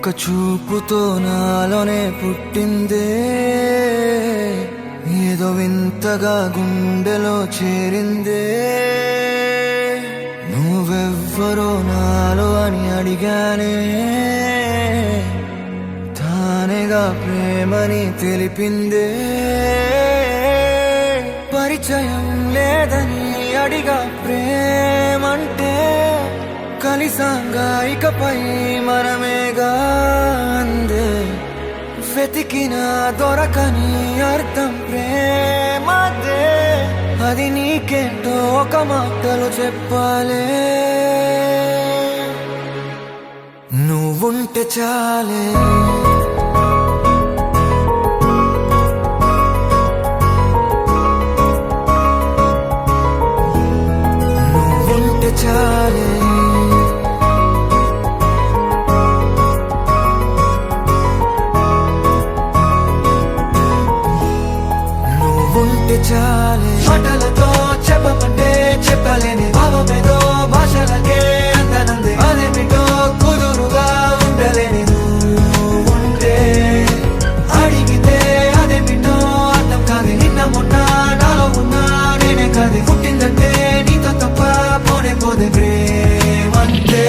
ఒక్క చూపుతో నాలోనే పుట్టిందే, ఏదో వింతగా గుండెలో చేరిందే. నువ్వెవ్వరో నాలో అని అడిగానే, తానేగా ప్రేమని తెలిపిందే. పరిచయం లేదని అడిగా ప్రేమంటే, కలిసాంగా ఇకపై మనమేగా అందే. వెతికిన దొరకని అర్థం ప్రేమదే, అది నీకేంటో ఒక మాటలు చెప్పాలే. నువ్వుంటే చాలే, నువ్వుంటే చాలే, నువ్వుంటే చాలే. మాటలతో చెప్పమంటే చెప్పలేని భావమేదో భాషలకే అందనందే. అదేమిటో కుదురుగా ఉండలేని నువ్వుంటే, అడిగితే అదేమిటో అర్థం కాదు. నిన్న మొన్న నాలో ఉన్నా నేనే కాదు. పుట్టిందంటే నీతో తప్ప పోనే పోదే ప్రేమంతే.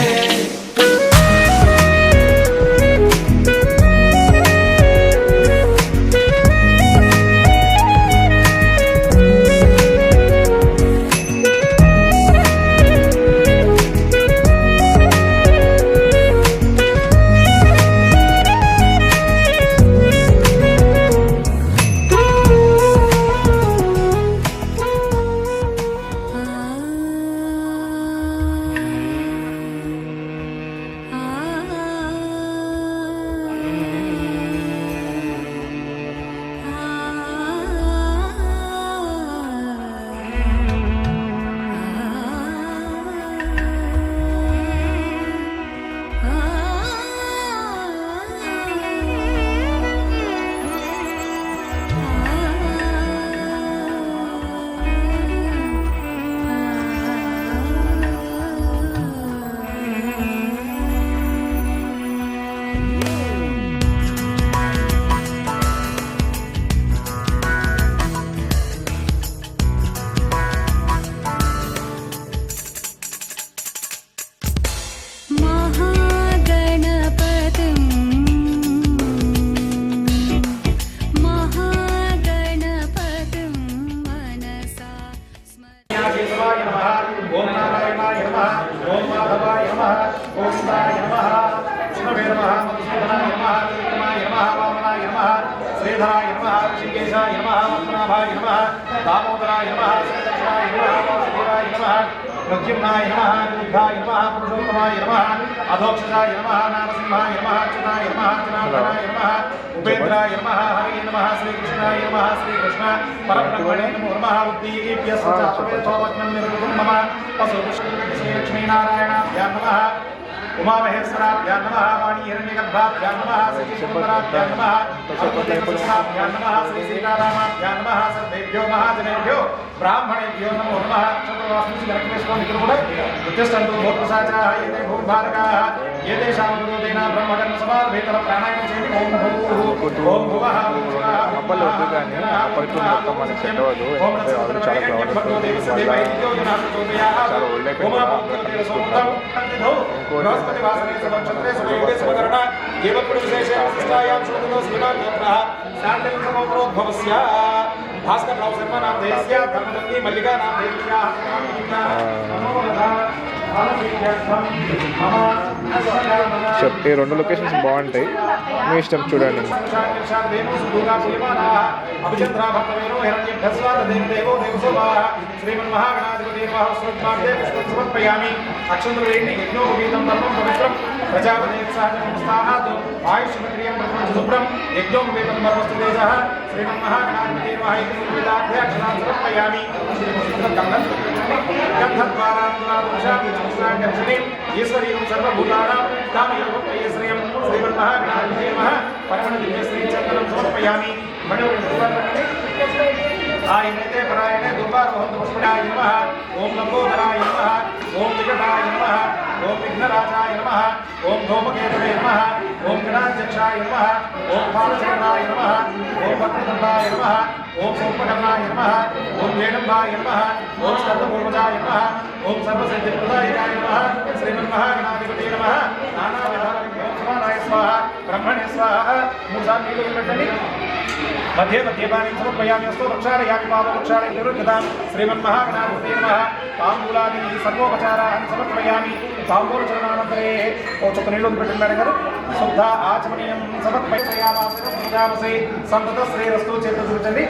శ్రీధరాయ నమః, ఋషికేశాయ నమః, పద్మనాభాయ నమః, దామోదరాయ నమః, శ్రీకృష్ణాయ నమః, వాసుదేవాయ నమః, ప్రద్యుమ్నాయ నమః, బుద్ధాయ నమః, పురుషోత్తమాయ నమః, అధోక్షజాయ నమః, నారసింహాయ నమః, అచ్యుతాయ నమః, జనార్దనాయ నమః, ఉపేంద్రాయ నమః, హరే నమః, శ్రీకృష్ణాయ నమః, శ్రీకృష్ణ పరబ్రహ్మణే నమో నమః. ఉద్దీప్యస్వచాపేతోవజ్ఞం నిర్గుణం నమః. శ్రీలక్ష్మీనారాయణాభ్యాం నమః, ఉమామహేశ్వరాభ్యాం నమః, వాణీహిరణ్యగర్భాభ్యాం నమః, శ్రీసుందరాభ్యాం నమః, అరుణదేవస్థాభ్యాం నమః, శ్రీ సీతారామాభ్యాం నమః. సర్వేభ్యో మహాజనేభ్యో బ్రాహ్మణేభ్యో నమో నమః. చంద్రవాసి లక్ష్మీస్వామి ఇక్కడ కూడా ఉద్దిష్టంతో భూప్రసాచాః ఏతే భూర్భారకాః ఏతేషాం గురుదేన బ్రహ్మకర్మ సమార్భేతర ప్రాణాయామం చేయండి. ఓం భూః ఓం భువః అప్పలు వద్దు కానీ అప్పటికి మొత్తం మనకి సెట్ అవ్వదు. ఎందుకంటే వాళ్ళు చాలా ప్రౌడ్ చాలా ఒళ్ళే పెట్టుకుంటున్నారు. భాస్కర్ రావు శర్మ నామ దేశ్య ధర్మపత్ని మల్లికా నామ దేశ్యా ఈ రెండు లొకేషన్స్ బాగుంటాయి, మీ ఇష్టం చూడండి. సమర్పయామి. అక్షంద్రవేణి యజ్ఞోపవీతం ధర్మం పవిత్రం ప్రజాపతి ఆయుష్మక్రియం శుభ్రం యజ్ఞోపవీతం ధర్మస్తు తేజ శ్రీమన్మహాగణాధిపతి మహాయుక్తాధ్యాక్షరాన్ని సమర్పయామి. గంధద్వారాంతరాక్షామి ఈశ్వరీయం సర్వభూతానాం కామయోగం శ్రీయం శ్రీమన్మహాగణాధిపతి పరమణ దివ్యశ్రీ చందనం సమర్పయామి. ఆయనైతే పరాయణ దుర్వారోహం పుష్పడాయ నమః. ఓం లంబోదరాయ నమః. ఓం వికటాయ నమః. ఓం విఘ్నరాజాయ నమః. ఓం ధూమకేతవే నమః. ఓం గణాధ్యక్షాయ నమః ఓం పాలచంద్రాయ నమః ఓం భక్తదండాయ నమః ఓం సోమకర్ణాయ నమః ఓం వేదంబాయ నమః ఓం స్కందపూర్వజాయ నమః ఓం సర్వసిద్ధిప్రదాయకాయ నమః శ్రీమన్మహాగణాధిపతే నమః నానావిధాయ సమానాయ స్వాహ బ్రహ్మణే స్వాహ మూసాలు నీళ్ళు పెట్టండి मध्ये मध्ये पानी समर्पयामि अस्तु वृक्षालयामि पापवृक्षालय निरुद्धतां श्रीमन्महागणाधिपते नमः ताम्बूलादि सर्वोपचारान् समर्पयामि ताम्बूलचरणानन्तरे ओ चतुर्नीलों పెట్టండి గారు శుద్ధ ఆచమనీయం సమర్పయామాసే సంతత శ్రేయస్తు చేతుర్చండి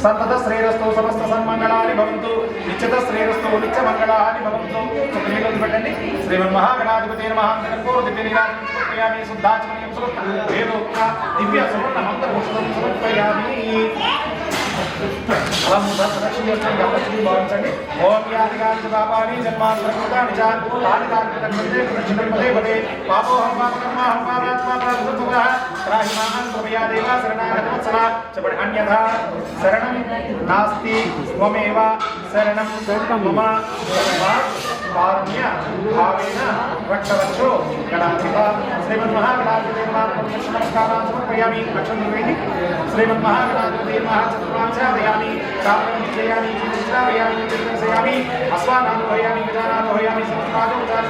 సంతత శ్రేయస్తు సమస్త సన్మంగళాని భవంతు నిత్యత శ్రేయస్తు నిత్య మంగళాని భవంతు చతుర్నీలోం పెట్టండి శ్రీమన్మహాగణాధిపతే నమః కర్పూర దివ్య నీరాజనం సమర్పయామి శుద్ధాచమనీయం సమర్పయామి వేదోక్త దివ్య సువర్ణ మంత్రపుష్పం సమర్పయామి అలా మూసాలు ప్రదక్షిణ చేస్తాను గమనించి భావించండి ఓం యాదిగాని పాపాని జన్మాంతరకృతాని చ తాని తాని ప్రదక్షిణం పదే పదే పాపోహం పాపకర్మాహం పాపాత్మా ప్రాప్తుతుః త్రాహిమాహం కృపయా దేవా శరణాగతవత్సల చెప్పండి అన్యథా శరణం నాస్తి త్వమేవ శరణం మమ కారుణ్య భావేన రక్షవచ్చో గణాధిప శ్రీమన్మహాగణాధిపతే నమః నమస్కారాన్ సమర్పయామి అక్షరం వేది శ్రీమన్మహాగణాధిపతే నమః చతుర్మాంచాదయామి చాపయామి చిత్రావయామి చిత్రసయామి అస్వానానుభయామి గజానానుభయామి సంస్కారోపచార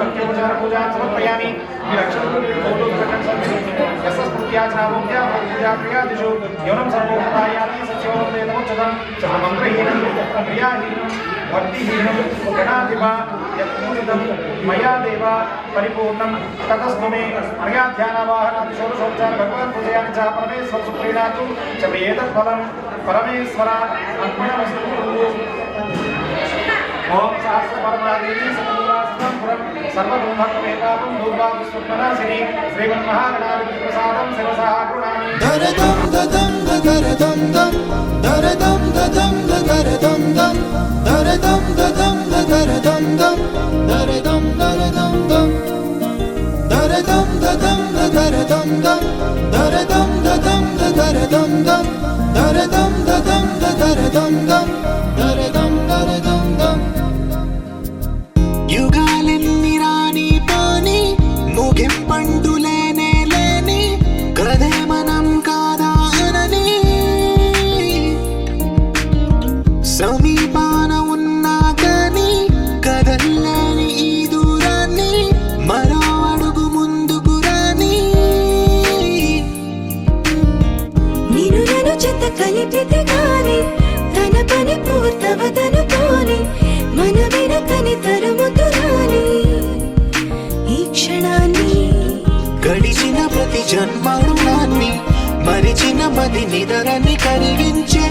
భక్త్యోపచార పూజా సమర్పయామి ఈ అక్షరం ఫోటో పెట్టండి యస్స్మృత్యాచనామోద్యా పూజాక్రియాదిషు యోనం సర్వోపదాయామి సత్యోపదేతమోచ్చతం చమంత్రహీనం క్రియాహీనం భక్తిహీనం గణాధిప యత్పూజితం మయా దేవ పరిపూర్ణం తతస్మమే అర్ఘ్యాధ్యానవాహనాది షోడశోపచార భగవాన్ పూజయామి చ పరమేశ్వర సుప్రీణాతు చ ఏతత్ ఫలం పరమేశ్వర అర్పణమస్తు ఓం సహస్రపరమాదేవి సర్వదాసంపురం సర్వబ్రహ్మత్వేతాపం దూర్వాదుస్వప్ననాశిని శ్రీమన్మహాగణాధిపతి ప్రసాదం శిరసా గృహామి దరదం దదం దరదం దం దరదం దదం దరదం దం దరదం దదం దరదం దం దరదం దరదం దం దరదం దదం దరదం దం దరదం దదం దరదం దం దరదం దదం దరదం దం దరదం దరదం దం యుగాలెన్ని రాని పాని ముగింపంటూ లేనే లేని కథే మనం కాదా అనని సమీపాన ఉన్నా కానీ కదల్లేని ఈ దూరాన్ని మరో అడుగు ముందుకు రాని నిన్ను నన్ను చెత్త కలిపితే గాని తన పని పూర్తవదనుకోని మన వెనకని తరుముతురాని ఈ క్షణాన్ని గడిచిన ప్రతి జన్మరుణాన్ని మరిచిన మది నిదరని కరిగించే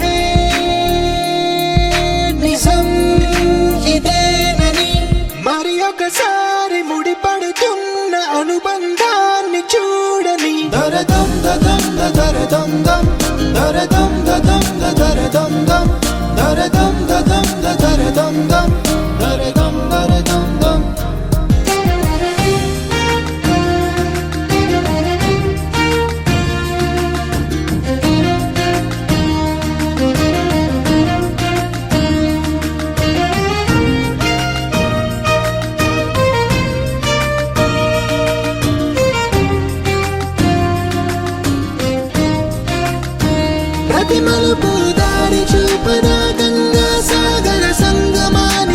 నిజం ఇదేనని మరి ఒకసారి ముడిపడుతున్న అనుబంధాన్ని చూడని దరదం దదం దరదం దం దరదం దదం దరదం దం దరదం దదం దరదం దం దరదం దరదం దం ప్రతి మలుపు దారి చూపదా గంగా సాగర సంగమాని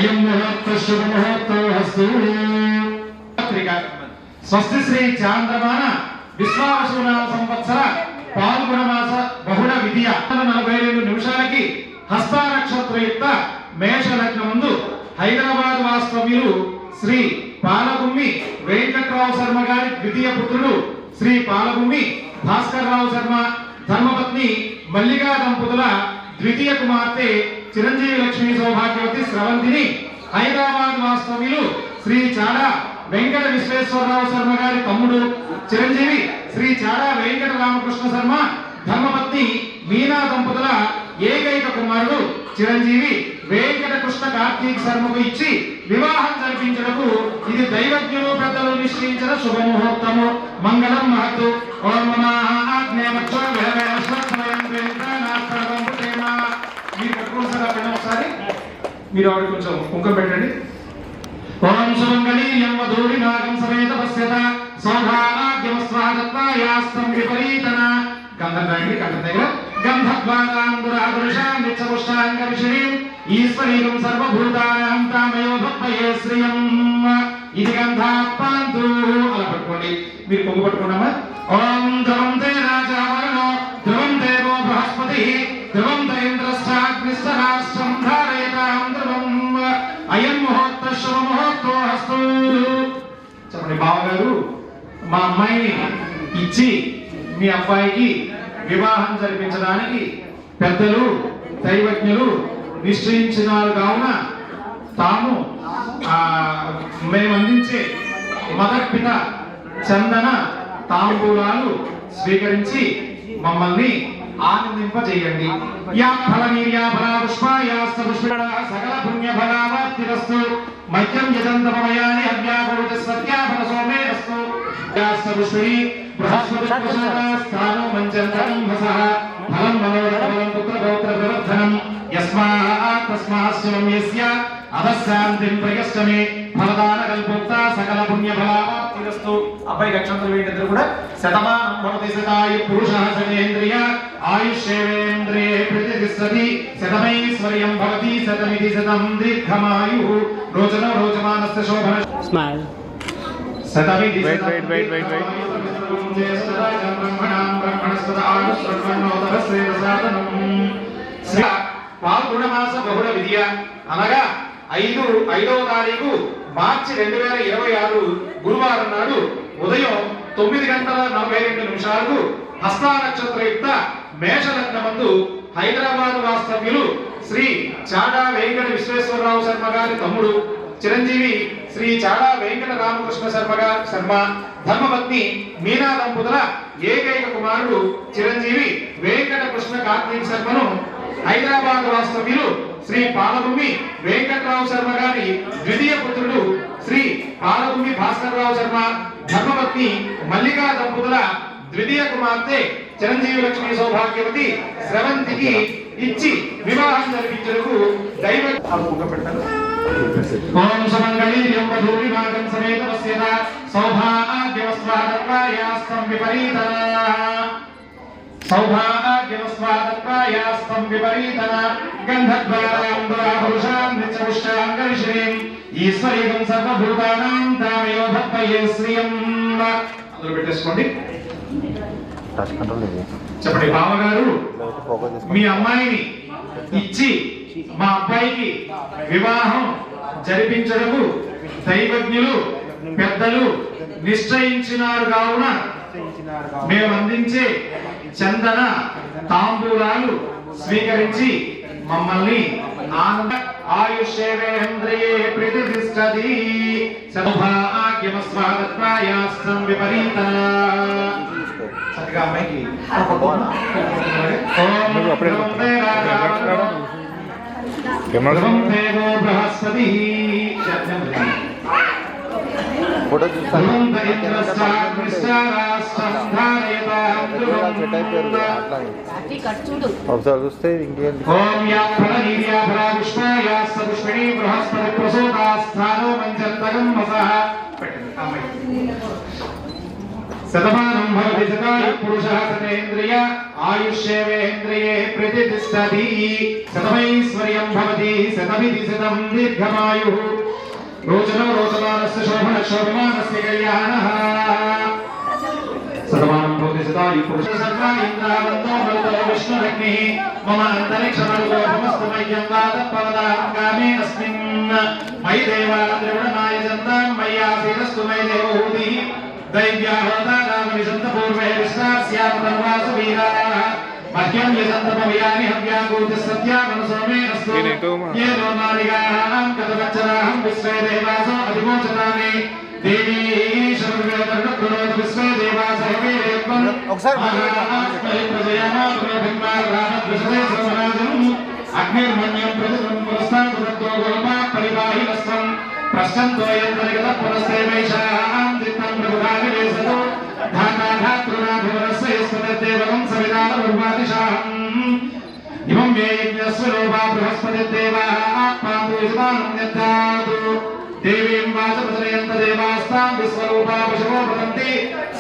అయం ముహూర్త శుభ ముహూర్తోస్తు. స్వస్తి శ్రీ చాంద్రమాన విశ్వావసునామ సంవత్సర పాల్గొన మాస బహుళ విధియ 42 నిమిషాలకి హస్త నక్షత్రయుక్త మేష లగ్నమందు హైదరాబాద్ వాస్తవ్యులు శ్రీ పాలగుమ్మి వెంకట్రావు శర్మ గారి ద్వితీయ పుత్రుడు శ్రీ పాలగుమ్మి భాస్కర్రావు శర్మ ధర్మపత్ని మల్లికా దంపతుల ద్వితీయ కుమార్తె చిరంజీవి లక్ష్మీ సౌభాగ్యవతి స్రవంతిని హైదరాబాద్ వాస్తవ్యులు శ్రీ చాడా వెంకట విశ్వేశ్వరరావు శర్మ గారి తమ్ముడు చిరంజీవి శ్రీ చాడా వెంకట రామకృష్ణ శర్మ ధర్మపత్ని మీనా దంపతుల ఏకైక కుమారుడు చిరంజీవి వెంకట కృష్ణ కార్తీక్ శర్మకు ఇచ్చి వివాహం జరిపించడకు ఇది దైవజ్ఞులు పెద్దలు నిశ్చయించిన శుభముహూర్తము. మంగళం మహత్తు. ఓం నమః ఆగ్నేయమక్ష మీరు కట్టుకోసారి ఒకసారి మీరు ఆవిడ కొంచెం కుంకుమ పెట్టండి. ఓం సుమంగళీయం వధూరి నాగం సమేత పశ్యత సౌభాగ్యం స్వాగత్వాయాస్తం విపరీతన. గంధం రాయండి కంఠం దగ్గర. గంధద్వారాంధురాదృశాం నిత్యపుష్టాంగ విషయం ఈశ్వరీయం సర్వభూతానాం తామయో భక్తయే శ్రియం. ఇది గంధాపాంతు. అలా పట్టుకోండి. మీరు పొంగు పట్టుకున్నామా. ఓం ధ్రువం తే రాజా వరుణో ధ్రువం దేవో బృహస్పతి ధ్రువం ఇంద్రశ్చాగ్నిశ్చరాష్ట్రం ధారయతాం ధ్రువం. అయం ముహూర్త శుభ ముహూర్తోస్తు. చెప్పండి బావగారు మా అమ్మాయిని ఇచ్చి మీ అబ్బాయికి వివాహం జరిపించడానికి పెద్దలు దైవజ్ఞులు నిశ్చయించినారు కావున తాము మేము అందించే మదర్పిత చందన తాంబూలాలు స్వీకరించి మమ్మల్ని ఆనందింపజేయండి. యా ఫల నీర్యా ఫల పుష్పాయాస్త పుష్పిణ సకల పుణ్య ఫలావాప్తిరస్తు. మధ్యం యజంతమయాని అవ్యాకూట సత్యాఫల సోమేరస్తు. యాస్త పుష్పిణి బృహస్పతి స్థానం మంచంతరం వసః ఫలం మనోరమం పుత్ర గోత్ర ప్రవర్ధనం యస్మాత్ తస్మాస్వం యస్య అవశాంతిం ప్రయశ్చమే ఫలదాన కల్పోక్త సకల పుణ్య ఫలావాప్తిరస్తు. అబ్బాయి నక్షత్రం వీళ్ళిద్దరు కూడా శతమానం భవతి శతాయు పురుషః శతేంద్రియ ఆయుష్యేంద్రియే ప్రతిష్టతి శతమైశ్వర్యం భవతి శతమితి శతం దీర్ఘమాయుః రోచనో రోచమానస్య శోభన స్మైల్ శతమితి శతం పాల్గొన మాస బహుళ విధియ అనగా 5వ తారీఖు మార్చి 2026 గురువారం నాడు ఉదయం 9:42 హస్త నక్షత్రయుక్త మేష లగ్నమందు హైదరాబాద్ వాస్తవ్యులు శ్రీ చాడా వెంకట విశ్వేశ్వరరావు శర్మ గారి తమ్ముడు చిరంజీవి శ్రీ చాడా వెంకట రామకృష్ణ శర్మ ధర్మపత్ని మీనా దంపతుల ఏకైక కుమారుడు చిరంజీవి వెంకట కృష్ణ కార్తీక్ శర్మను హైదరాబాద్ వాస్తవ్యులు శ్రీ పాలగుమ్మి వెంకట్రావు శర్మ గారి ద్వితీయ పుత్రుడు శ్రీ పాలగుమ్మి భాస్కర్రావు శర్మ ధర్మపత్ని మల్లికా దంపతుల ద్వితీయ కుమార్తె చిరంజీవి లక్ష్మీ సౌభాగ్యవతి స్రవంతికి ఇచ్చి వివాహం జరిపించడానికి దైవ పెట్టారు. ఓం సుమంగళీయం వధూరి నాగం సమేత పశ్యత సౌభాగ్యవస్వాదత్వాయాస్తం విపరీతన. సౌభాగ్యవస్వాదత్వాయాస్తం విపరీతన. గంధద్వారాంధురాపురుషాం నిత్యపుష్టాంగ విషయం ఈశ్వరీయం సర్వభూతానాం తామయో భక్తయే శ్రియం. అందులో పెట్టేసుకోండి. చెప్పండి బావగారు మీ అమ్మాయిని ఇచ్చి మా అబ్బాయికి వివాహం జరిపించడము దైవజ్ఞులు పెద్దలు నిశ్చయించినారు కావున మేము అందించే చందన తాంబూలాలు స్వీకరించి మమ్మల్ని ఆనంద ఆయుష్యేంద్రియే ప్రతిష్టతి సౌభాగ్యమస్వాగత్వాయాస్తం విపరీత. చక్కగా అమ్మాయికి బృహస్పతి ఫోటో చూస్తాను ఒకసారి చూస్తే ఇంకేం శతమానం భవతి శతాయు పురుషः శతేంద్రియ ఆయుష్యేవేంద్రియే ప్రతిష్టతి శతమైశ్వర్యం భవతి శతమితి శతం దీర్ఘమాయుః రోచనో రోచమానస్య శోభన శోభమానస్య కళ్యాణః శతమానం భవతి శతాయు పురుషः సర్వ ఇంద్రావంతో మరుతో విష్ణురగ్నిః మమ అంతరిక్షమరుగోపమస్తు మయ్యం వాదపవదాం కామే అస్మిన్ మయి దేవా ద్రవిణమాయ జంతాం మయ్యాసీనస్తు మయి దేవహూతిః दैव्याहोदानामनिषन्त पूर्वे विश्वास्यामतन्वासु वीराः मह्यं यजन्तमव्यानि हव्याकूतिसत्यामनुसोमेऽस्तु ये लोमानिगानां कथवच्चनाहं विश्वे देवासो अधिमोचनानि देवी शर्वेतर्णकृणोतु विश्वे देवासो वीरेत्वं महास्मै प्रजयामात्मभिम्बारामद्विषदे समराजम् अग्निर्मण्यं प्रतिदं पुरस्तात् तत्तो गोमा परिवाहिनस्त्वं प्रश्चन्तो यन्त्रनिगत पुरस्ते वैशां दित्तं प्रभुभागवेसतो धाता धातृणा भुवनस्य यस्पतिर्देवं सविदानमुर्वादिशाहम् इमं मे यज्ञस्य लोभा बृहस्पतिर्देवाः आत्मातु यजमानं यद्धातु देवीं वाचप्रचलयन्त देवास्तां विश्वरूपा पशवो भवन्ति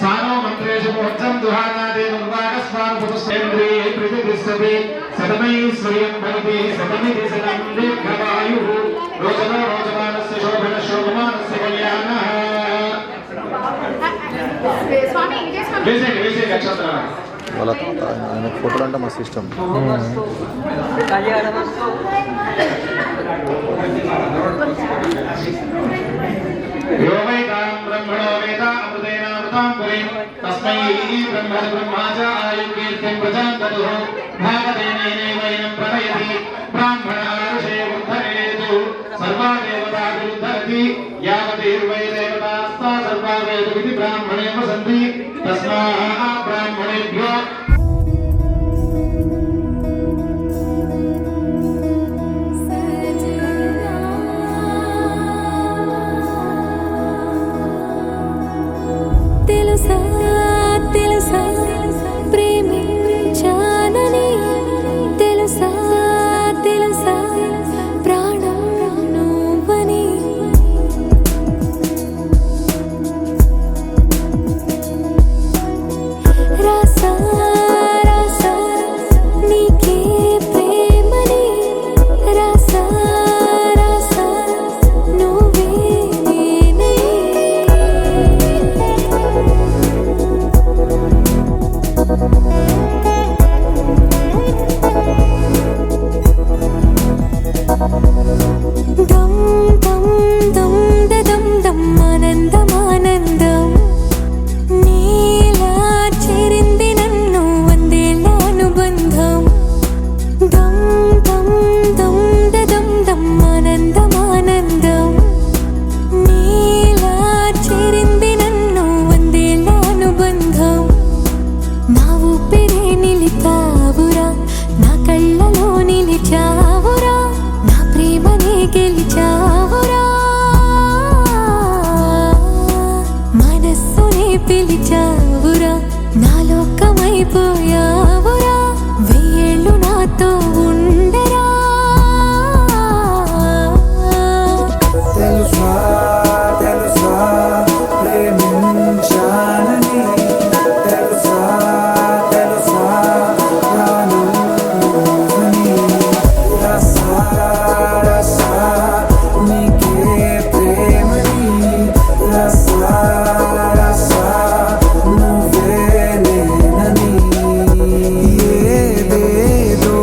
सानो मन्त्रेषु मोक्षं दुहानादेवुर्वागस्वान् पुरुषेन्द्रिये प्रतिष्ठति शतमैश्वर्यं भवति शतमिति शतं दीर्घमायुः रोचनो रोचमानस्य शोभन शोभमानस्य कल्याणः స్వామి ఇదే స్వామి వేసే నక్షత్రాలు వాళ్ళ ఆయన ఫోటోలు అంటే మస్తు ఇష్టం. यो वैतां ब्रह्मणो वेद अमृतेनामृतां पुरीं तस्मै ब्रह्मण ब्रह्मा च आयुर्कीर्तिं प्रजां ददुः भागदेनैनैवैनं प्रणयति ब्राह्मणार्षे उद्धरेतु सर्वा देवता विरुद्धरति यावतीर्वै देवतास्ता सर्वा वेदविधि ब्राह्मणे वसन्ति तस्मात् ब्राह्मणेभ्यो తెలుసా తెలుసా ప్రేమించానని తెలుసా తెలుసా ప్రాణం నువ్వని రాసా రాసా నీకే ప్రేమని రాసా రాసా నువ్వే నేనై దమ్ దమ్ దమ్ దమ్ దమ్ ఆనందం ఆనందం నీలా చేరింది నన్ను వందేళ్ళ అనుబంధం దమ్ దమ్ దమ్ దమ్ దమ్ ఆనందం ఆనందం నీలా చేరింది నన్ను వందేళ్ళ అనుబంధం నా ఊపిరే నిలిపావురా నా కళ్ళలో నిలిచావురా నా ప్రేమనే గెలిచావురా మనస్సునే పిలిచావురా నా లోకమైపోయావురా వెయ్యేళ్ళు నాతో ఉండరా తెలుసా తెలుసా ప్రేమించానని తెలుసా తెలుసా ప్రాణం నువ్వని రసా రసా నీకే ప్రేమని రసా రసా నువ్వే నేనని ఏదేదో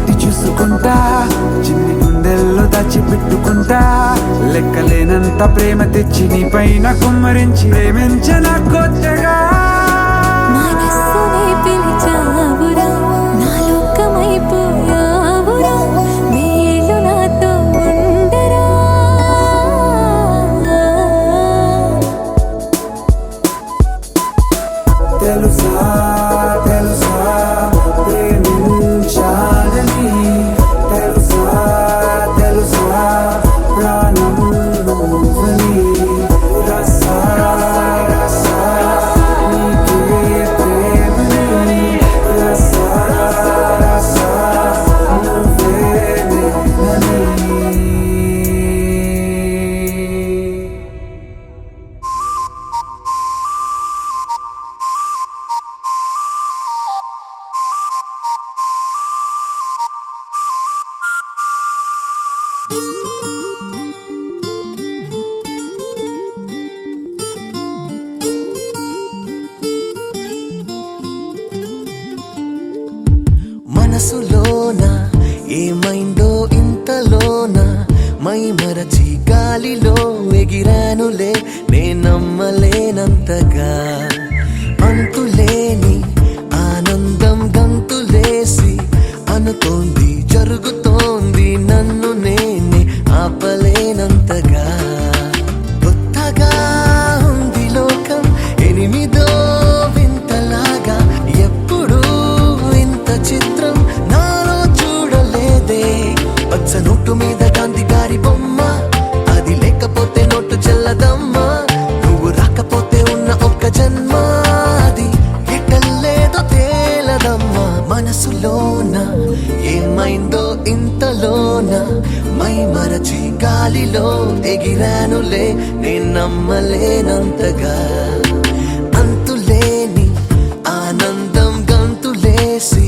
ఎట్టి చూసుకుంటా, చిన్ని గుండెల్లో దాచిపెట్టుకుంటా. లెక్కలేనంత ప్రేమ తెచ్చి నీ పైన కుమ్మరించి ప్రేమించిన కొత్తగా. మనస్సునే పిలిచావురా, నా లోకమైపోయావురా, వేళ్ళు నాతో ఉండరా. తెలుసా తెలుసా ప్రేమించాలని, తెలుసా తెలుసా ప్రాణం నువ్వని. రసా రసా నీకే ప్రేమని, రసా రసా నువ్వే నేనని. మనసులోన ఏమైందో ఇంతలోన, మై మరచి గాలిలో ఎగిరానులే నేనమ్మలేనంతగా. అంతులేని ఆనందం గంతులేసి అనుకోంది జరుగుతోంది, నన్ను నేనే ఆపలేనంతగా. కొత్తగా ఉంది లోకం, ఎనిమిదో వింతలాగా, ఎప్పుడు ఇంత చిత్రం నాలో చూడలేదే. పచ్చ నోటు మీద గాంధీ గారి బొమ్మ, అది లేకపోతే నోటు చెల్లదమ్మా. నువ్వు రాకపోతే ఉన్న ఒక్క జన్మ, అది ఎట్టలేదో తేలదమ్మా. మనసులోన ఏమైందో ఇంతలోన, మై మరచి గాలిలో ఎగిరానులే నేనమ్మలేనంతగా. అంతులేని ఆనందం గంతులేసి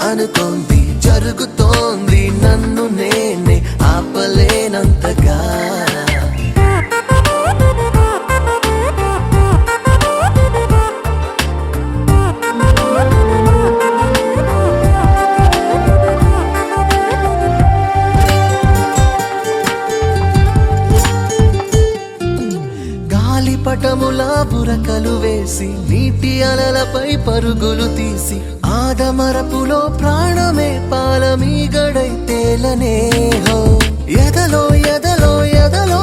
అనుకోంది జరుగుతోంది, నన్ను నేనే ఆపలేనంతగా. గాలిపటములా బురకలు వేసి నీటి అలలపై పరుగులు తీసి, ఆదమరపులో ప్రాణమే పాలమీగడై తేలనే హో. ఎదలో ఎదలో ఎదలో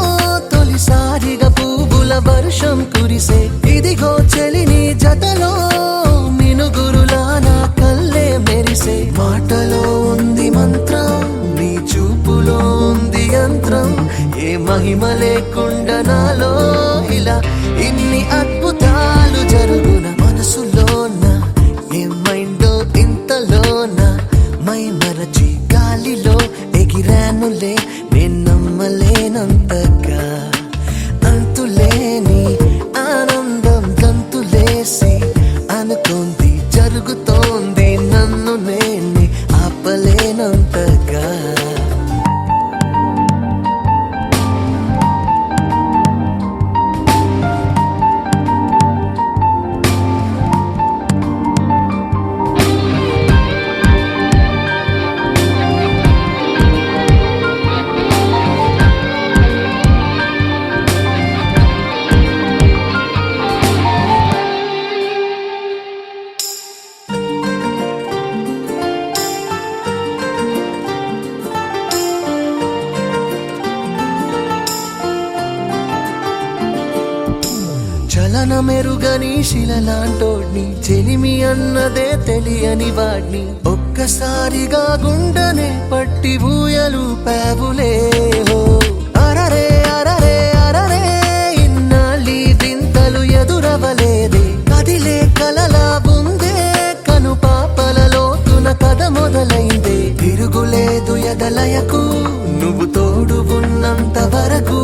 తొలిసారిగా పువ్వుల వర్షం కురిసే, ఇదిగో చెలిని జతలో మినుగురులా నా కళ్ళే మెరిసే. మాటలో ఉంది మంత్రం, నీ చూపులో ఉంది యంత్రం, ఏ మహిమ లేకుండా నాలో ఇలా ఇన్ని అద్భుతాలు జరుగున. మనసులోన ఏమైందో ఇంతలోన, మై మరచి గాలిలో ఎగిరానులే నేనమ్మలేనంతగా. అంతులేని ఆనందం గంతులేసి అనుకోంది జరుగుతోంది, నన్ను నేనే ఆపలేనంతగా. చలనమెరుగని శిలలాంటోడ్ని, చెలిమి అన్నదే తెలియని వాడ్ని, ఒక్కసారిగా గుండెనే పట్టి ఊయలు పేవులే హో. అరరే అరరే అరరే, ఇన్నాళ్ళీ వింతలు ఎదురవలేదే. కదిలే కలలా ఉందే, కను పాపల లోతున కథ మొదలైందే. తిరుగులేదు ఎదలయకు, నువ్వు తోడు ఉన్నంత వరకు.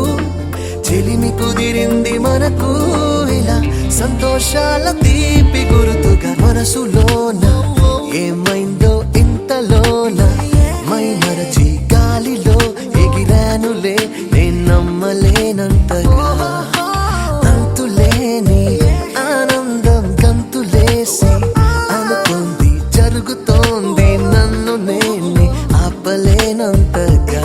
చెలిమి కుదిరింది మనకు, ఇలా సంతోషాల తీపి గుర్తుగా. మనసులోన ఏమైందో ఇంతలోన, మై మరచి గాలిలో ఎగిరానులే నేనమ్మలేనంతగా. అంతులేని ఆనందం గంతులేసి అనుకోంది జరుగుతోంది, నన్ను నేనే తెలియనంతగా.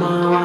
మావా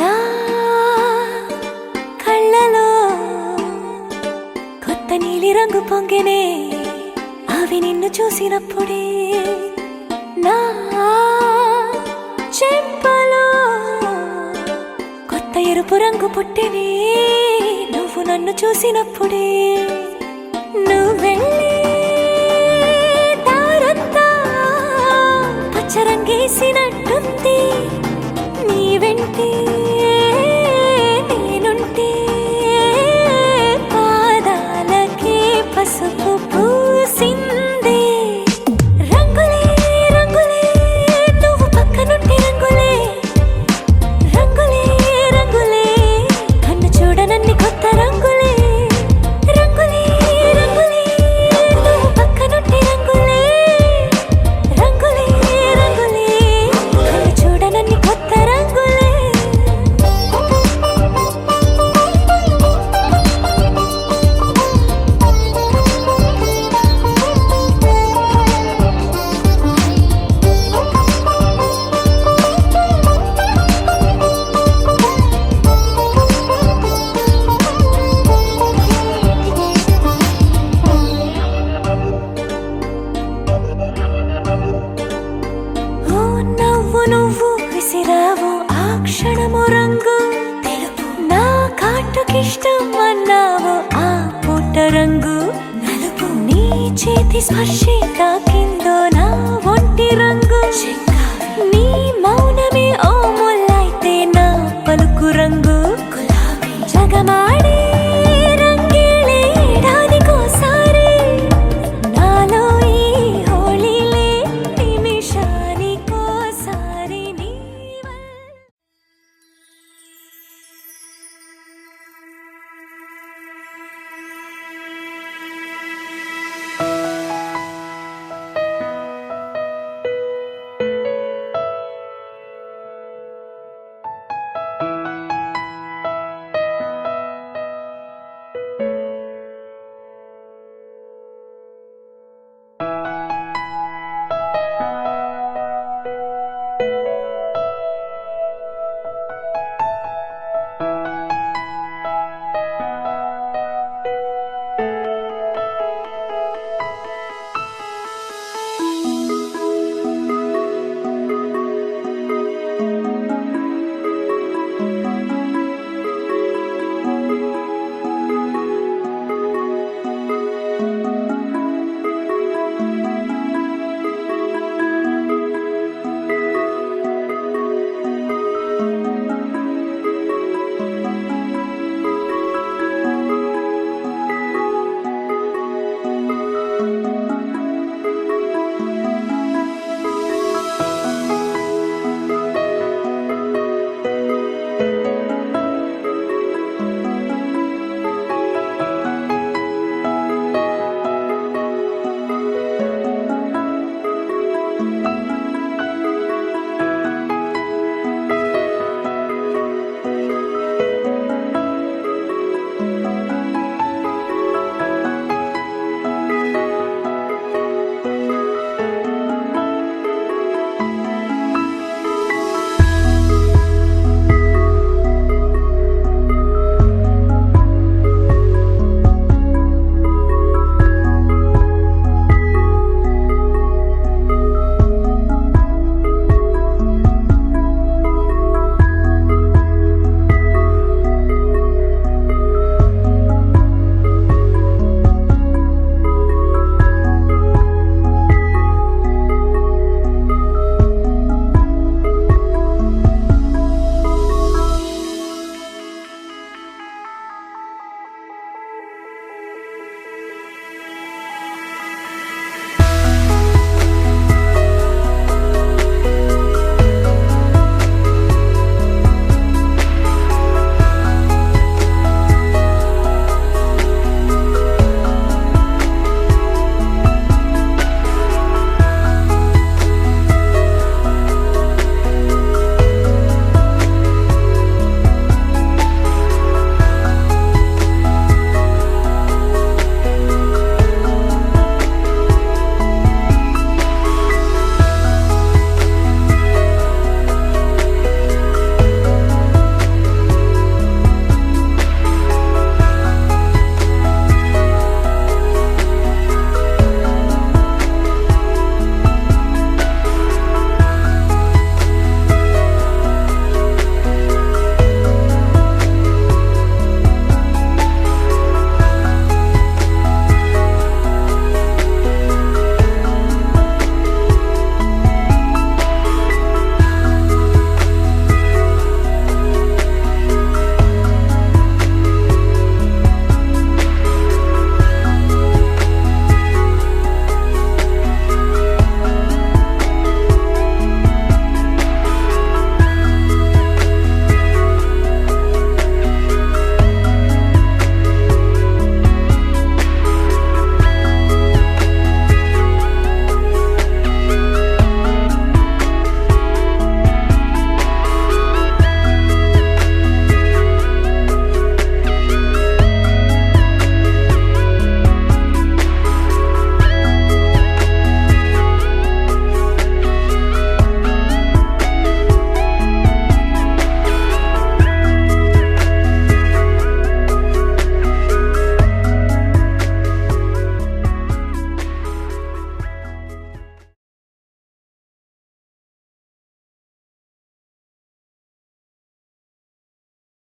నా కళ్ళలో కొత్త నీలి రంగు పొంగెనే అవి నిన్ను చూసినప్పుడే నా చెంపలో కొత్త ఎరుపు రంగు పుట్టెనే నువ్వు నన్ను చూసినప్పుడే నువ్వెళ్ళే దారంతా పచ్చరంగేసినట్టుంది నీ వెంటే నేనుంటే పాదాలకే పసుపు పూసిందే రంగులే రంగులే నువ్వు పక్కనుంటే రంగులే రంగులే రంగులే కన్ను చూడనన్ని కొత్త రంగులే రంగులే రంగులే నువ్వు పక్కనుంటే రంగులే రంగులే రంగులే కన్ను చూడనన్ని కొత్త రంగులే ఓ నవ్వు నువ్వు విసిరావు ఆ క్షణము రంగు తెలుపు నా కాటుకిష్టం అన్నావు ఆ పూట రంగు నలుపు నీ చేతి స్పర్శే తాకిందో నా ఒంటి రంగు నీ మౌన